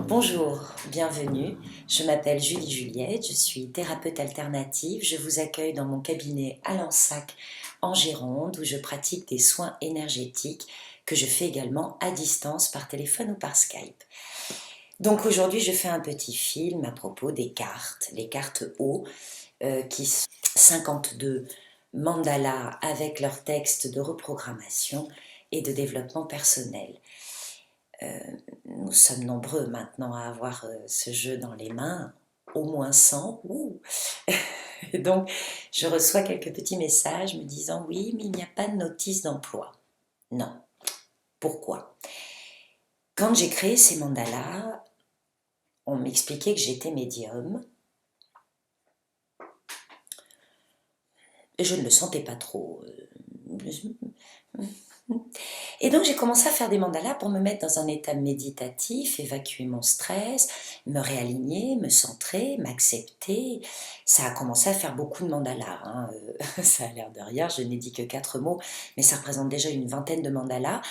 Bonjour, bienvenue. Je m'appelle Julie Juliette, je suis thérapeute alternative. Je vous accueille dans mon cabinet à Lansac en Gironde où je pratique des soins énergétiques que je fais également à distance par téléphone ou par Skype. Donc aujourd'hui, je fais un petit film à propos des cartes, les cartes O, qui sont 52 mandalas avec leur texte de reprogrammation et de développement personnel. Nous sommes nombreux maintenant à avoir ce jeu dans les mains, au moins 100. Ouh. Donc, je reçois quelques petits messages me disant « Oui, mais il n'y a pas de notice d'emploi. » Non. Pourquoi? Quand j'ai créé ces mandalas, on m'expliquait que j'étais médium. Et je ne le sentais pas trop. Et donc j'ai commencé à faire des mandalas pour me mettre dans un état méditatif, évacuer mon stress, me réaligner, me centrer, m'accepter. Ça a commencé à faire beaucoup de mandalas, hein. Ça a l'air de rien, je n'ai dit que 4 mots, mais ça représente déjà une vingtaine de mandalas.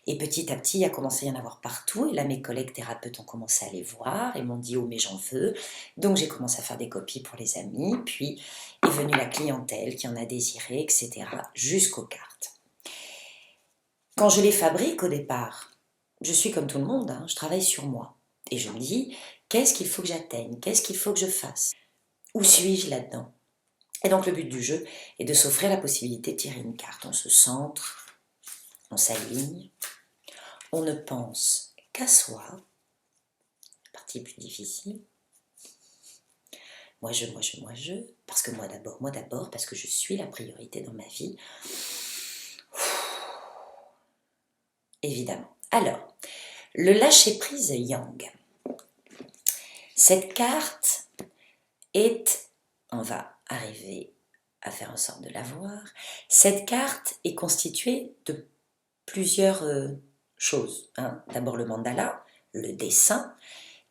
Et petit à petit, il a commencé à y en avoir partout. Et là, mes collègues thérapeutes ont commencé à les voir et m'ont dit « Oh, mais j'en veux ». Donc j'ai commencé à faire des copies pour les amis. Puis est venue la clientèle qui en a désiré, etc. jusqu'aux cartes. Quand je les fabrique au départ, je suis comme tout le monde, hein, je travaille sur moi. Et je me dis, qu'est-ce qu'il faut que j'atteigne? Qu'est-ce qu'il faut que je fasse? Où suis-je là-dedans? Et donc le but du jeu est de s'offrir la possibilité de tirer une carte. On se centre, on s'aligne, on ne pense qu'à soi. La partie plus difficile. Moi je, parce que moi d'abord, parce que je suis la priorité dans ma vie. Évidemment. Alors, le lâcher-prise yang. Cette carte est, on va arriver à faire en sorte de la voir, cette carte est constituée de plusieurs choses. Hein. D'abord le mandala, le dessin,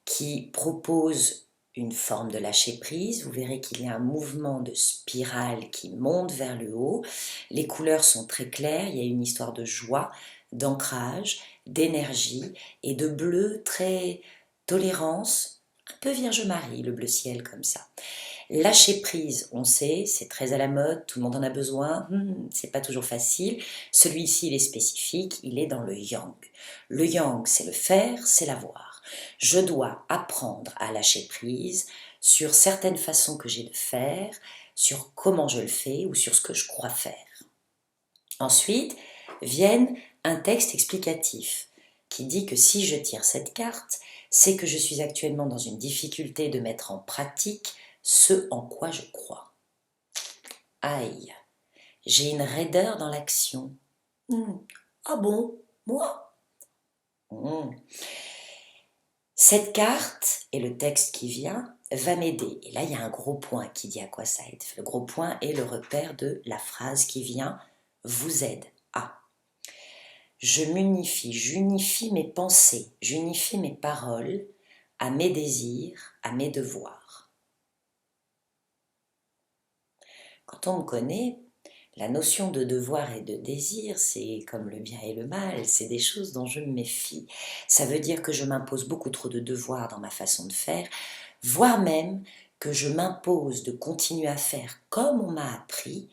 qui propose une forme de lâcher-prise. Vous verrez qu'il y a un mouvement de spirale qui monte vers le haut. Les couleurs sont très claires, il y a une histoire de joie, d'ancrage, d'énergie et de bleu très tolérance, un peu Vierge Marie, le bleu ciel comme ça. Lâcher prise, on sait, c'est très à la mode, tout le monde en a besoin, c'est pas toujours facile. Celui-ci, il est spécifique, il est dans le yang. Le yang, c'est le faire, c'est l'avoir. Je dois apprendre à lâcher prise sur certaines façons que j'ai de faire, sur comment je le fais ou sur ce que je crois faire. Ensuite, viennent un texte explicatif qui dit que si je tire cette carte, c'est que je suis actuellement dans une difficulté de mettre en pratique ce en quoi je crois. Aïe, j'ai une raideur dans l'action. Ah bon, moi? Cette carte et le texte qui vient va m'aider. Et là, il y a un gros point qui dit à quoi ça aide. Le gros point est le repère de la phrase qui vient « vous aide à ». Je m'unifie, j'unifie mes pensées, j'unifie mes paroles à mes désirs, à mes devoirs. Quand on me connaît, la notion de devoir et de désir, c'est comme le bien et le mal, c'est des choses dont je me méfie. Ça veut dire que je m'impose beaucoup trop de devoirs dans ma façon de faire, voire même que je m'impose de continuer à faire comme on m'a appris,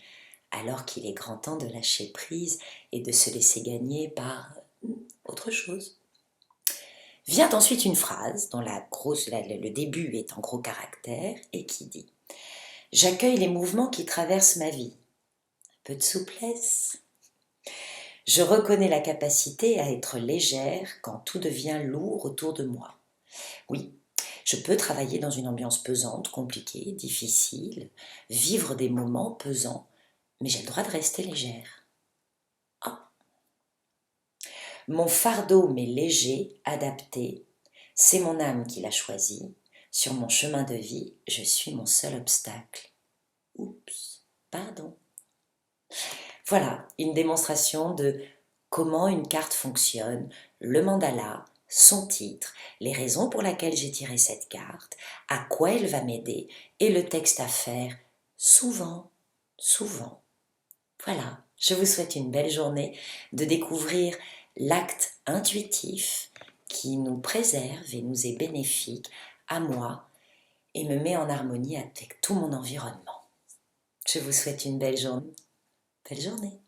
alors qu'il est grand temps de lâcher prise et de se laisser gagner par autre chose. Vient ensuite une phrase dont le début est en gros caractère et qui dit « J'accueille les mouvements qui traversent ma vie. Un peu de souplesse. Je reconnais la capacité à être légère quand tout devient lourd autour de moi. Oui, je peux travailler dans une ambiance pesante, compliquée, difficile, vivre des moments pesants, mais j'ai le droit de rester légère. Ah. Mon fardeau m'est léger, adapté, c'est mon âme qui l'a choisi. Sur mon chemin de vie, je suis mon seul obstacle. Oups, pardon. Voilà, une démonstration de comment une carte fonctionne, le mandala, son titre, les raisons pour lesquelles j'ai tiré cette carte, à quoi elle va m'aider et le texte à faire souvent. Voilà, je vous souhaite une belle journée, de découvrir l'acte intuitif qui nous préserve et nous est bénéfique à moi et me met en harmonie avec tout mon environnement. Je vous souhaite une belle journée. Belle journée.